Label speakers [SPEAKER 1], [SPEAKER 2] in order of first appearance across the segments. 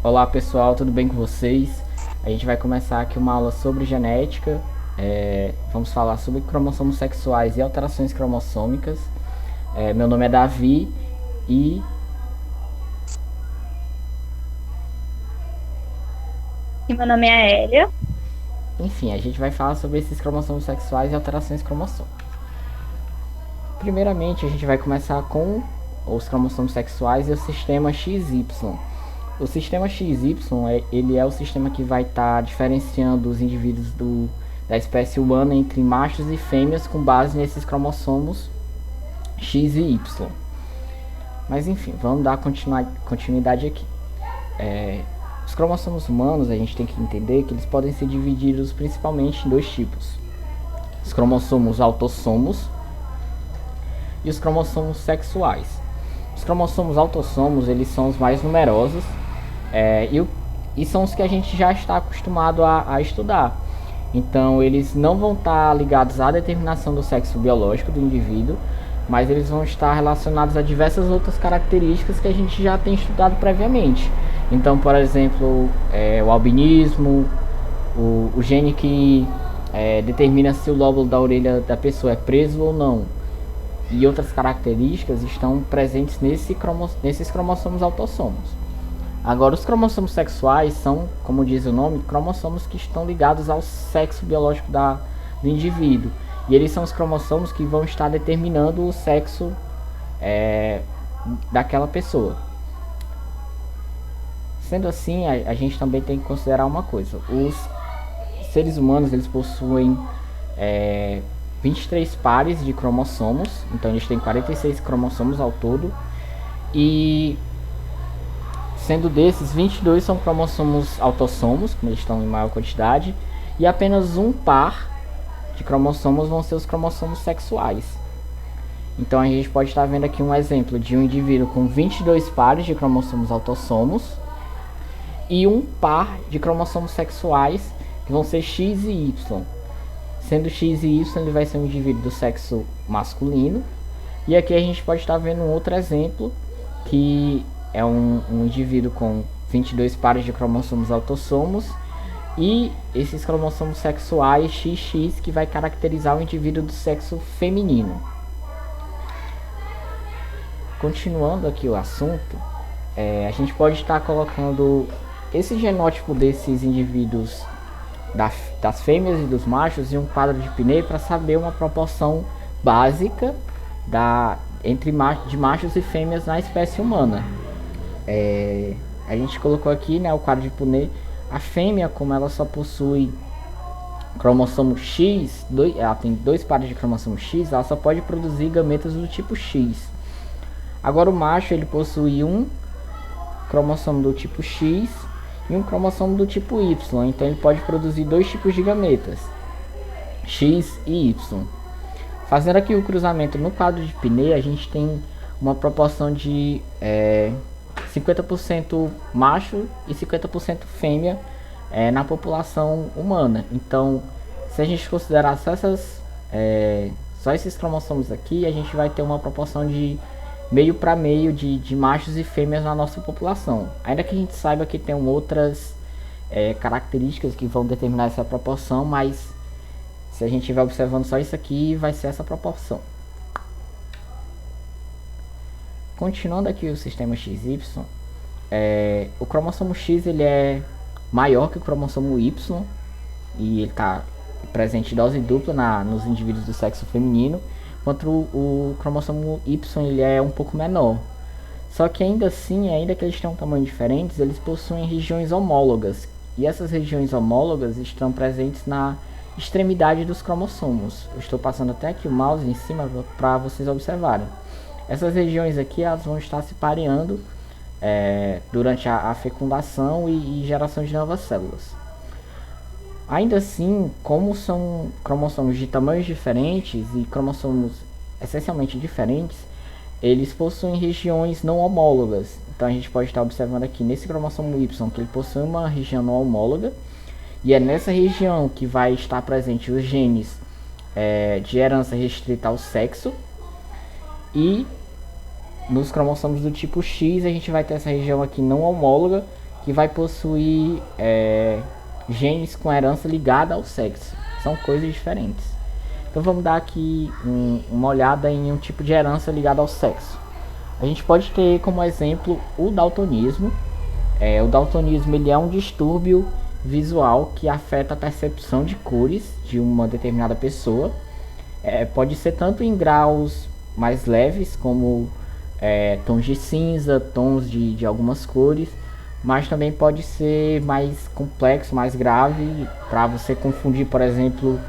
[SPEAKER 1] Olá pessoal, tudo bem com vocês? A gente vai começar aqui uma aula sobre genética. Vamos falar sobre cromossomos sexuais e alterações cromossômicas. Meu nome é Davi e
[SPEAKER 2] E meu nome é Hélia.
[SPEAKER 1] enfim, a gente vai falar sobre esses cromossomos sexuais e alterações cromossômicas. Primeiramente, a gente vai começar com os cromossomos sexuais e o sistema XY. O sistema XY ele é o sistema que vai estar diferenciando os indivíduos da espécie humana entre machos e fêmeas com base nesses cromossomos X e Y. Mas enfim, vamos dar continuidade aqui. Os cromossomos humanos, a gente tem que entender que eles podem ser divididos principalmente em dois tipos: os cromossomos autossomos e os cromossomos sexuais. Os cromossomos autossomos eles são os mais numerosos e são os que a gente já está acostumado a estudar. Então eles não vão estar ligados à determinação do sexo biológico do indivíduo, mas eles vão estar relacionados a diversas outras características que a gente já tem estudado previamente. Então, por exemplo, o albinismo, o gene que determina se o lóbulo da orelha da pessoa é preso ou não, e outras características estão presentes nesses cromossomos autossomos. Agora, os cromossomos sexuais são, como diz o nome, cromossomos que estão ligados ao sexo biológico do indivíduo. E eles são os cromossomos que vão estar determinando o sexo daquela pessoa. Sendo assim, a gente também tem que considerar uma coisa: os seres humanos eles possuem 23 pares de cromossomos, então eles têm 46 cromossomos ao todo, e sendo desses, 22 são cromossomos autossomos, como eles estão em maior quantidade, e apenas um par de cromossomos vão ser os cromossomos sexuais. Então a gente pode estar vendo aqui um exemplo de um indivíduo com 22 pares de cromossomos autossomos e um par de cromossomos sexuais que vão ser X e Y. Sendo X e Y, ele vai ser um indivíduo do sexo masculino. E aqui a gente pode estar vendo um outro exemplo, que é um indivíduo com 22 pares de cromossomos autossomos e esses cromossomos sexuais XX, que vai caracterizar o indivíduo do sexo feminino. Continuando aqui o assunto, a gente pode estar colocando esse genótipo desses indivíduos das fêmeas e dos machos em um quadro de Piney para saber uma proporção básica de machos e fêmeas na espécie humana. A gente colocou aqui, né, o quadro de Punney. A fêmea, como ela só possui cromossomo X, ela tem 2 pares de cromossomo X, ela só pode produzir gametas do tipo X. Agora o macho ele possui um cromossomo do tipo X e um cromossomo do tipo Y, então ele pode produzir 2 tipos de gametas, X e Y. Fazendo aqui o cruzamento no quadro de Piney, a gente tem uma proporção de 50% macho e 50% fêmea na população humana. Então, se a gente considerar só esses cromossomos aqui, a gente vai ter uma proporção de meio para meio de machos e fêmeas na nossa população. Ainda que a gente saiba que tem outras características que vão determinar essa proporção, mas se a gente estiver observando só isso aqui, vai ser essa proporção. Continuando aqui o sistema XY, o cromossomo X ele é maior que o cromossomo Y e ele está presente em dose dupla nos indivíduos do sexo feminino, enquanto o cromossomo Y ele é um pouco menor. Só que ainda assim, ainda que eles tenham um tamanho diferentes, eles possuem regiões homólogas, e essas regiões homólogas estão presentes na extremidade dos cromossomos. Eu estou passando até aqui o mouse em cima para vocês observarem. Essas regiões aqui elas vão estar se pareando durante a fecundação e geração de novas células. Ainda assim, como são cromossomos de tamanhos diferentes e cromossomos essencialmente diferentes, eles possuem regiões não homólogas. Então a gente pode estar observando aqui nesse cromossomo Y que ele possui uma região não homóloga, e é nessa região que vai estar presente os genes de herança restrita ao sexo, e nos cromossomos do tipo X a gente vai ter essa região aqui não homóloga, que vai possuir genes com herança ligada ao sexo. São coisas diferentes. Então vamos dar aqui uma olhada em um tipo de herança ligada ao sexo. A gente pode ter como exemplo o daltonismo. O daltonismo ele é um distúrbio visual que afeta a percepção de cores de uma determinada pessoa. Pode ser tanto em graus mais leves, como tons de cinza, tons de algumas cores, mas também pode ser mais complexo, mais grave, para você confundir, por exemplo,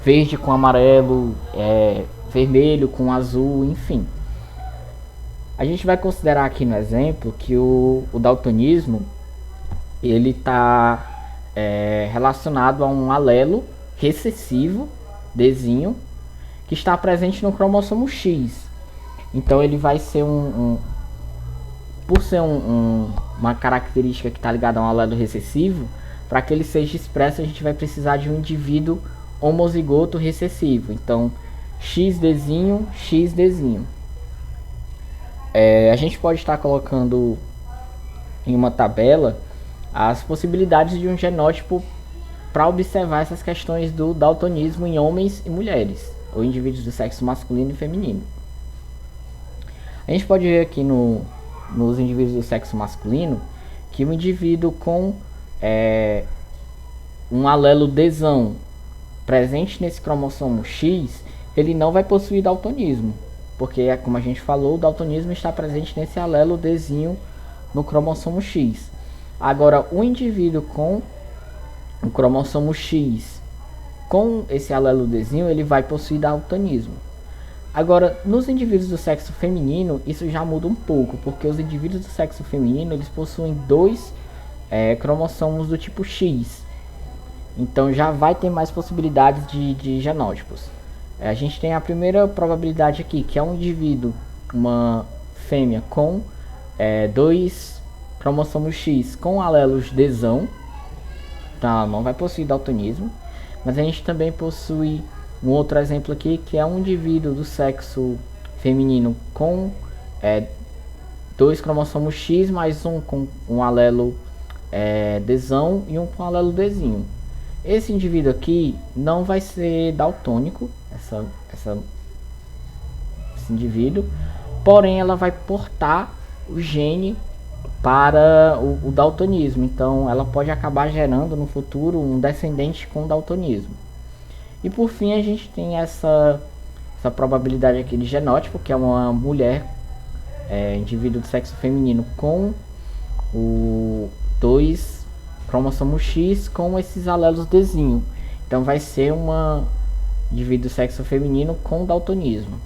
[SPEAKER 1] verde com amarelo, vermelho com azul, enfim. A gente vai considerar aqui no exemplo que o daltonismo ele está relacionado a um alelo recessivo, Dzinho, que está presente no cromossomo X. Então ele vai ser por ser uma característica que está ligada a um alelo recessivo, para que ele seja expresso a gente vai precisar de um indivíduo homozigoto recessivo. Então XDzinho, XDzinho. A gente pode estar colocando em uma tabela as possibilidades de um genótipo para observar essas questões do daltonismo em homens e mulheres, ou indivíduos do sexo masculino e feminino. A gente pode ver aqui nos indivíduos do sexo masculino que um indivíduo com um alelo Dzão presente nesse cromossomo X, ele não vai possuir daltonismo, porque, como a gente falou, o daltonismo está presente nesse alelo Dzinho no cromossomo X. Agora, o indivíduo com o cromossomo X com esse alelo Dzinho, ele vai possuir daltonismo. Agora, nos indivíduos do sexo feminino, isso já muda um pouco, porque os indivíduos do sexo feminino, eles possuem 2 cromossomos do tipo X. Então já vai ter mais possibilidades de genótipos. A gente tem a primeira probabilidade aqui, que é um indivíduo, uma fêmea com 2 cromossomos X com alelos Dzão. Então ela não vai possuir daltonismo. Mas a gente também possui um outro exemplo aqui, que é um indivíduo do sexo feminino com 2 cromossomos X, mais um com um alelo Dzão e um com alelo Dzinho. Esse indivíduo aqui não vai ser daltônico, esse indivíduo, porém ela vai portar o gene para o daltonismo. Então ela pode acabar gerando no futuro um descendente com daltonismo. E por fim a gente tem essa probabilidade aqui de genótipo, que é uma mulher, indivíduo do sexo feminino com o 2 cromossomo X com esses alelos Dzinho. Então vai ser uma indivíduo do sexo feminino com daltonismo.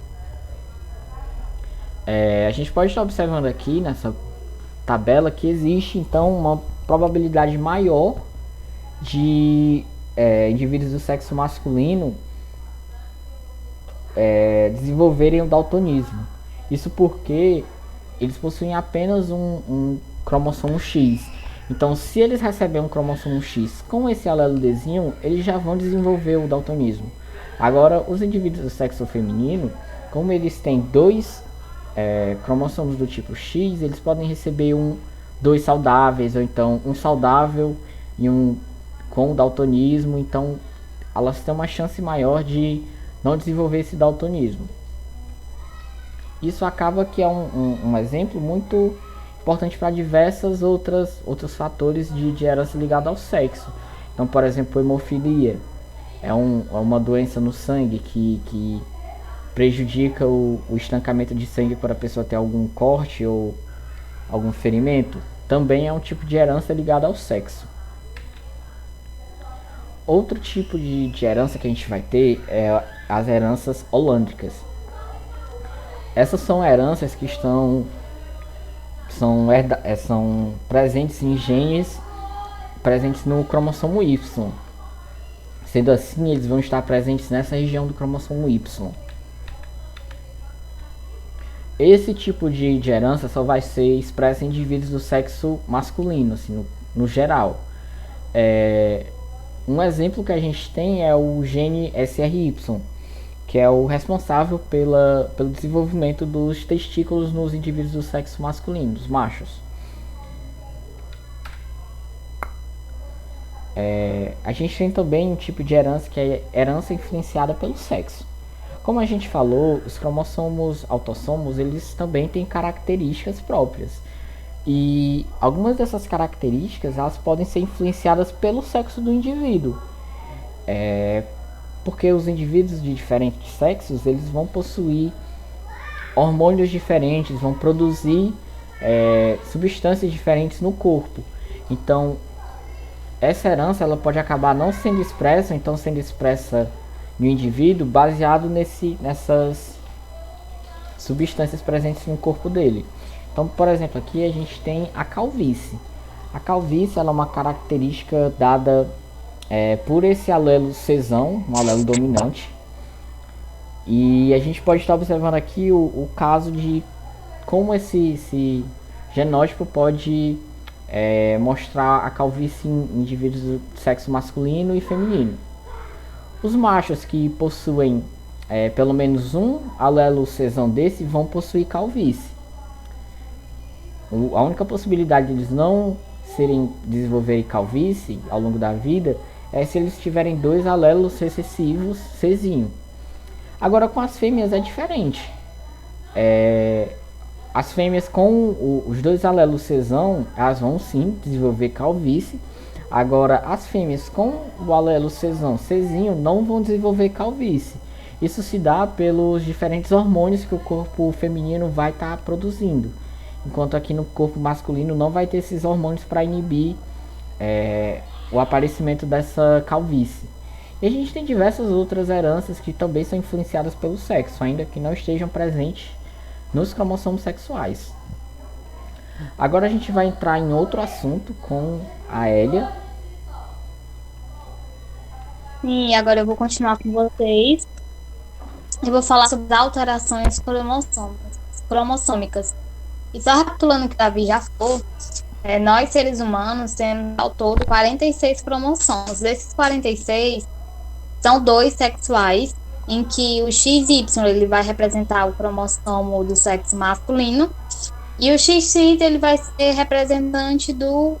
[SPEAKER 1] A gente pode estar observando aqui nessa tabela que existe então uma probabilidade maior de indivíduos do sexo masculino desenvolverem o daltonismo. Isso porque eles possuem apenas um cromossomo X. Então, se eles recebem um cromossomo X com esse alelo Dzinho, eles já vão desenvolver o daltonismo. Agora, os indivíduos do sexo feminino, como eles têm 2 cromossomos do tipo X, eles podem receber 2 saudáveis, ou então um saudável e um com daltonismo. Então, elas têm uma chance maior de não desenvolver esse daltonismo. Isso acaba que é um exemplo muito importante para diversas outros fatores de herança ligada ao sexo. Então, por exemplo, hemofilia é uma doença no sangue que prejudica o estancamento de sangue para a pessoa ter algum corte ou algum ferimento. Também é um tipo de herança ligada ao sexo. Outro tipo de herança que a gente vai ter é as heranças holândricas. Essas são heranças que são presentes em genes presentes no cromossomo Y. Sendo assim, eles vão estar presentes nessa região do cromossomo Y. Esse tipo de herança só vai ser expressa em indivíduos do sexo masculino, assim, no geral. Um exemplo que a gente tem é o gene SRY, que é o responsável pelo desenvolvimento dos testículos nos indivíduos do sexo masculino, dos machos. A gente tem também um tipo de herança que é herança influenciada pelo sexo. Como a gente falou, os cromossomos autossomos, eles também têm características próprias. E algumas dessas características, elas podem ser influenciadas pelo sexo do indivíduo. Porque os indivíduos de diferentes sexos, eles vão possuir hormônios diferentes, vão produzir substâncias diferentes no corpo. Então, essa herança ela pode acabar não sendo expressa, então sendo expressa no indivíduo baseado nessas substâncias presentes no corpo dele. Então, por exemplo, aqui a gente tem a calvície. A calvície ela é uma característica dada por esse alelo Czão, um alelo dominante. E a gente pode estar observando aqui o caso de como esse genótipo pode mostrar a calvície em indivíduos do sexo masculino e feminino. Os machos que possuem pelo menos um alelo Czão desse vão possuir calvície. A única possibilidade de eles não desenvolverem calvície ao longo da vida é se eles tiverem dois alelos recessivos Czinho. Agora com as fêmeas é diferente. As fêmeas com os dois alelos Czão, elas vão sim desenvolver calvície. Agora as fêmeas com o alelo Czão Czinho não vão desenvolver calvície. Isso se dá pelos diferentes hormônios que o corpo feminino vai estar produzindo. Enquanto aqui no corpo masculino não vai ter esses hormônios para inibir o aparecimento dessa calvície. E a gente tem diversas outras heranças que também são influenciadas pelo sexo, ainda que não estejam presentes nos cromossomos sexuais. Agora a gente vai entrar em outro assunto com a Hélia.
[SPEAKER 2] E agora eu vou continuar com vocês. Eu vou falar sobre as alterações cromossômicas. E só recapitulando o que o Davi já falou, nós seres humanos temos ao todo 46 cromossomos. Desses 46, são 2 sexuais, em que o XY ele vai representar o cromossomo do sexo masculino e o XX ele vai ser representante do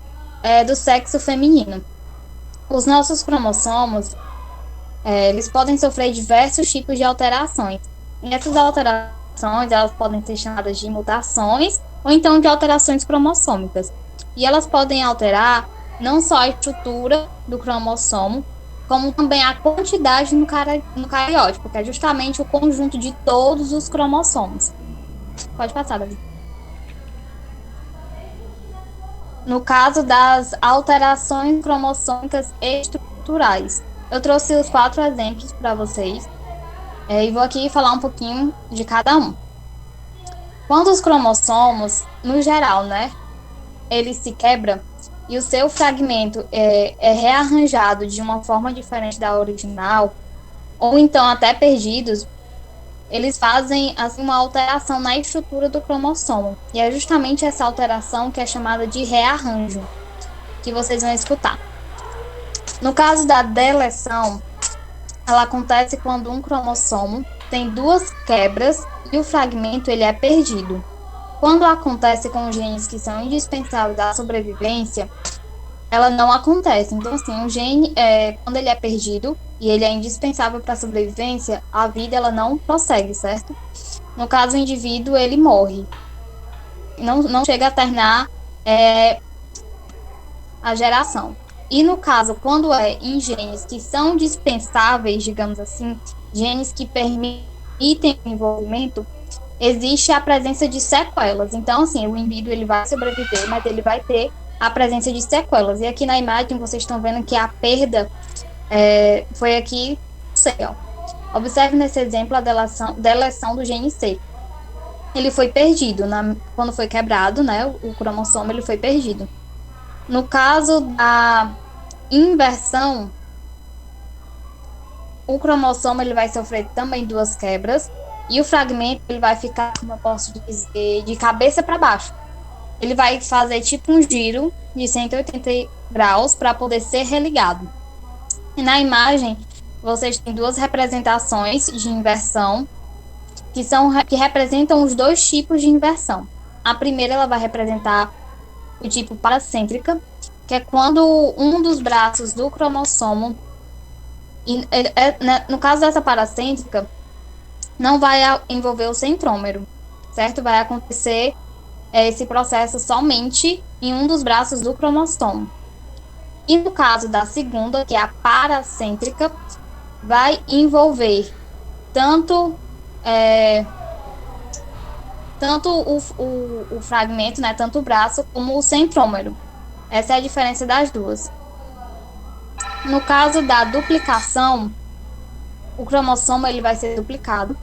[SPEAKER 2] sexo feminino. Os nossos cromossomos eles podem sofrer diversos tipos de alterações. E essas alterações elas podem ser chamadas de mutações ou então de alterações cromossômicas. E elas podem alterar não só a estrutura do cromossomo, como também a quantidade no cariótipo, que é justamente o conjunto de todos os cromossomos. Pode passar, Davi. No caso das alterações cromossômicas estruturais, eu trouxe os 4 exemplos para vocês e vou aqui falar um pouquinho de cada um. Quando os cromossomos, no geral, ele se quebra e o seu fragmento é rearranjado de uma forma diferente da original, ou então até perdidos, eles fazem assim, uma alteração na estrutura do cromossomo. E é justamente essa alteração que é chamada de rearranjo, que vocês vão escutar. No caso da deleção, ela acontece quando um cromossomo tem 2 quebras e o fragmento ele é perdido. Quando acontece com genes que são indispensáveis à sobrevivência, ela não acontece. Então, assim, um gene, quando ele é perdido e ele é indispensável para a sobrevivência, a vida ela não prossegue, certo? No caso, o indivíduo, ele morre. Não chega a terminar a geração. E no caso, quando é em genes que são dispensáveis, digamos assim, genes que permitem o desenvolvimento, existe a presença de sequelas. Então, assim, o indivíduo ele vai sobreviver, mas ele vai ter a presença de sequelas. E aqui na imagem vocês estão vendo que a perda foi aqui C, ó. Observe nesse exemplo a deleção do gene C. Ele foi perdido, quando foi quebrado, o cromossomo ele foi perdido. No caso da inversão, o cromossomo ele vai sofrer também 2 quebras e o fragmento ele vai ficar, como eu posso dizer, de cabeça para baixo. Ele vai fazer tipo um giro de 180 graus para poder ser religado. E na imagem, vocês têm 2 representações de inversão que representam os 2 tipos de inversão. A primeira ela vai representar o tipo paracêntrica, que é quando um dos braços do cromossomo, no caso dessa paracêntrica, não vai envolver o centrômero, certo? Vai acontecer esse processo somente em um dos braços do cromossomo. E no caso da segunda, que é a paracêntrica, vai envolver tanto o fragmento, né, tanto o braço como o centrômero. Essa é a diferença das duas. No caso da duplicação, o cromossomo ele vai ser duplicado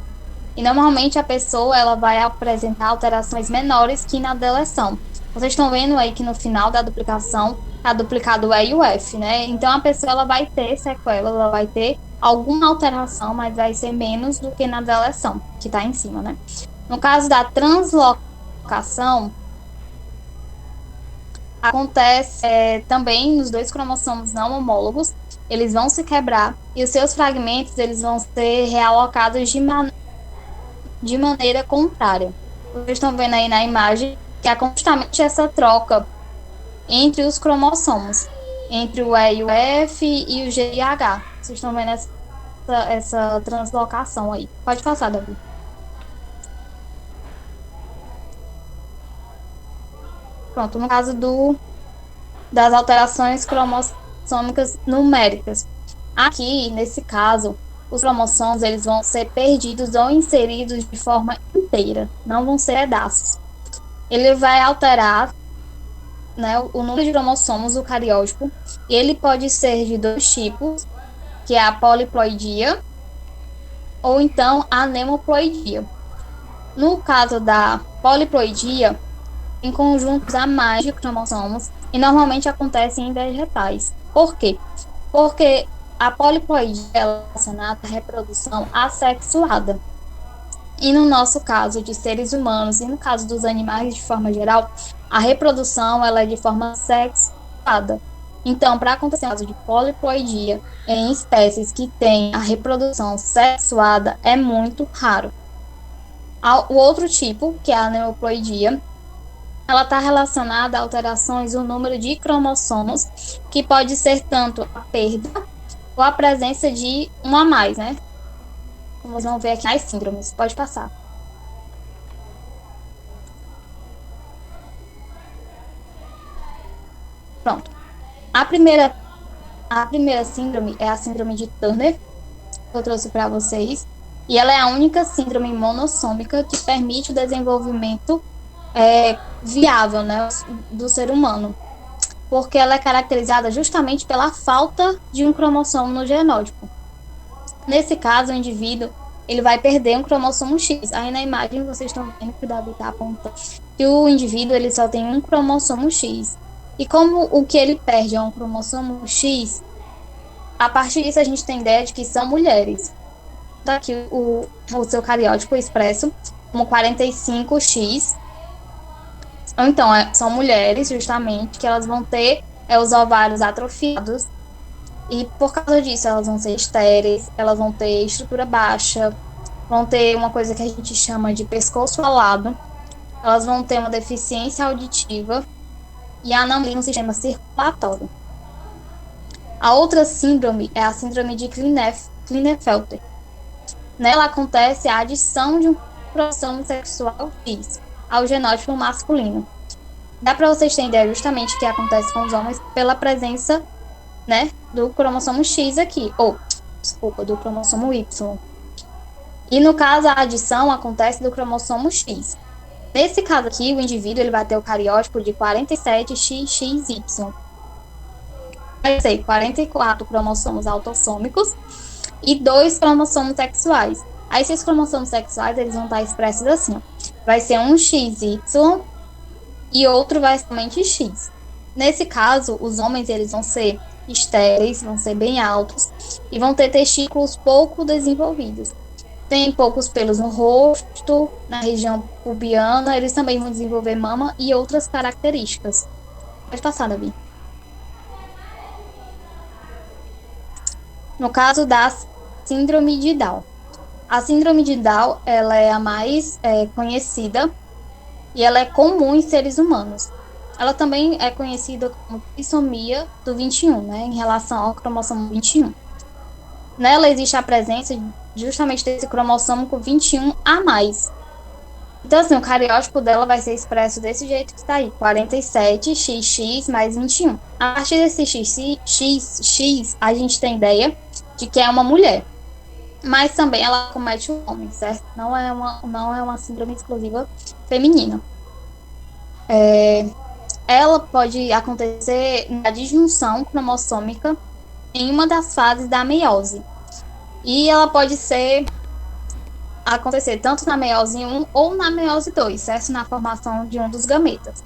[SPEAKER 2] e normalmente a pessoa ela vai apresentar alterações menores que na deleção. Vocês estão vendo aí que no final da duplicação tá duplicado o E e o F, né? Então a pessoa ela vai ter sequela, ela vai ter alguma alteração, mas vai ser menos do que na deleção, que está em cima, né? No caso da translocação, acontece também nos dois cromossomos não homólogos, eles vão se quebrar e os seus fragmentos eles vão ser realocados de maneira contrária. Vocês estão vendo aí na imagem que é constante essa troca entre os cromossomos, entre o E e o F e o G e H. Vocês estão vendo essa translocação aí. Pode passar, Davi. Pronto, no caso das alterações cromossômicas numéricas. Aqui, nesse caso, os cromossomos eles vão ser perdidos ou inseridos de forma inteira, não vão ser pedaços. Ele vai alterar, né, o número de cromossomos, o cariótipo, e ele pode ser de dois tipos, que é a poliploidia ou então a anemoploidia. No caso da poliploidia, em conjuntos a mais de cromossomos e normalmente acontece em vegetais. Por quê? Porque a poliploidia é relacionada à reprodução assexuada. E no nosso caso de seres humanos e no caso dos animais de forma geral, a reprodução ela é de forma sexuada. Então, para acontecer o caso de poliploidia em espécies que têm a reprodução sexuada é muito raro. O outro tipo, que é a anemoploidia, ela está relacionada a alterações no número de cromossomos, que pode ser tanto a perda ou a presença de um a mais, né? Como vocês vão ver aqui nas síndromes. Pode passar. Pronto. A primeira síndrome é a síndrome de Turner, que eu trouxe para vocês. E ela é a única síndrome monossômica que permite o desenvolvimento viável, né, do ser humano, porque ela é caracterizada justamente pela falta de um cromossomo no genótipo. Nesse caso, o indivíduo ele vai perder um cromossomo X. Aí na imagem vocês estão vendo que o Davi está apontando que o indivíduo ele só tem um cromossomo X. E como o que ele perde é um cromossomo X, a partir disso a gente tem ideia de que são mulheres. Tá aqui o seu cariótipo expresso como 45X. Então, são mulheres, justamente, que elas vão ter os ovários atrofiados. E por causa disso, elas vão ser estéreis, elas vão ter estrutura baixa, vão ter uma coisa que a gente chama de pescoço alado, elas vão ter uma deficiência auditiva e anomalia no sistema circulatório. A outra síndrome é a síndrome de Klinefelter. Nela acontece a adição de um cromossomo sexual X ao genótipo masculino. Dá para vocês terem ideia justamente o que acontece com os homens pela presença, né, do cromossomo X aqui, do cromossomo Y. E no caso, a adição acontece do cromossomo X. Nesse caso aqui, o indivíduo ele vai ter o cariótipo de 47XXY. Vai ser 44 cromossomos autossômicos e 2 cromossomos sexuais. Aí, esses cromossomos sexuais, eles vão estar expressos assim, ó. Vai ser um XY e outro vai ser somente X. Nesse caso, os homens, eles vão ser estéreis, vão ser bem altos e vão ter testículos pouco desenvolvidos. Tem poucos pelos no rosto, na região pubiana, eles também vão desenvolver mama e outras características. Pode passar, Davi. No caso da síndrome de Down. A síndrome de Down, ela é a mais conhecida e ela é comum em seres humanos. ela também é conhecida como trissomia do 21, né, em relação ao cromossomo 21. Nela existe a presença justamente desse cromossomo com 21 a mais. Então, assim, o cariótipo dela vai ser expresso desse jeito que está aí, 47XX mais 21. A partir desse XX, a gente tem ideia de que é uma mulher. Mas também ela comete o homem, certo? Não é uma síndrome exclusiva feminina. Ela pode acontecer na disjunção cromossômica em uma das fases da meiose. E ela pode acontecer tanto na meiose 1 ou na meiose 2, certo? Na formação de um dos gametas.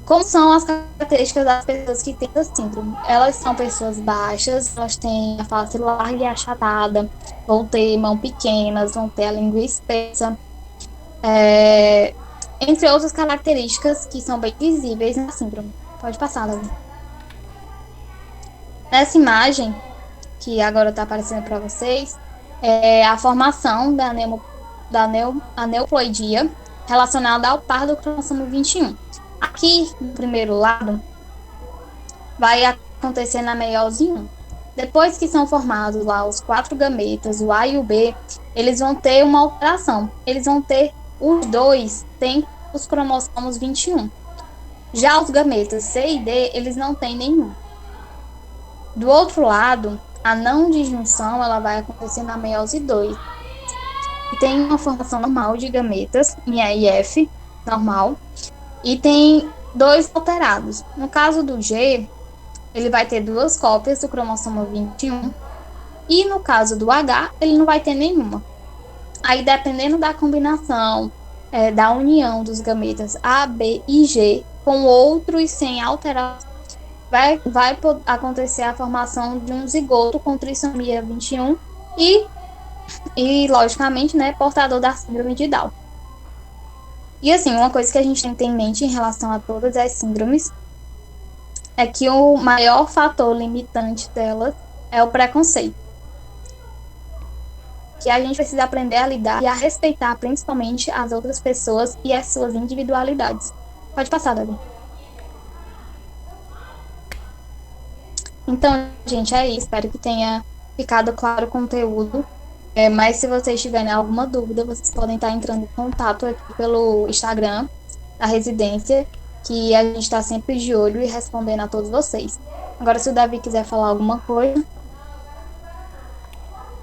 [SPEAKER 2] Como são as características das pessoas que têm essa síndrome? Elas são pessoas baixas, elas têm a face larga e achatada, vão ter mãos pequenas, vão ter a língua espessa, entre outras características que são bem visíveis na síndrome. Pode passar, Davi. Nessa imagem, que agora está aparecendo para vocês, é a formação da aneuploidia relacionada ao par do cromossomo 21. Aqui, no primeiro lado, vai acontecer na meiose 1. Depois que são formados lá os 4 gametas, o A e o B, eles vão ter uma alteração. Eles vão ter, os dois têm os cromossomos 21. Já os gametas C e D, eles não têm nenhum. Do outro lado, a não disjunção, ela vai acontecer na meiose 2. E tem uma formação normal de gametas, em AIF, normal, e tem 2 alterados. No caso do G, ele vai ter 2 cópias do cromossomo 21, e no caso do H, ele não vai ter nenhuma. Aí, dependendo da combinação, da união dos gametas A, B e G, com outros sem alteração, vai acontecer a formação de um zigoto com trissomia 21 e logicamente, né, portador da síndrome de Down. E assim, uma coisa que a gente tem que ter em mente em relação a todas as síndromes é que o maior fator limitante delas é o preconceito. Que a gente precisa aprender a lidar e a respeitar principalmente as outras pessoas e as suas individualidades. Pode passar, Davi. Então, gente, é isso. Espero que tenha ficado claro o conteúdo. Mas se vocês tiverem alguma dúvida, vocês podem estar entrando em contato aqui pelo Instagram da residência, que a gente está sempre de olho e respondendo a todos vocês. Agora, se o Davi quiser falar alguma coisa.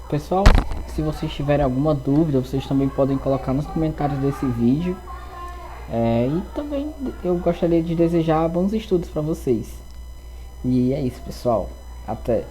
[SPEAKER 1] Pessoal, se vocês tiverem alguma dúvida, vocês também podem colocar nos comentários desse vídeo. E também eu gostaria de desejar bons estudos para vocês. E é isso, pessoal. Até!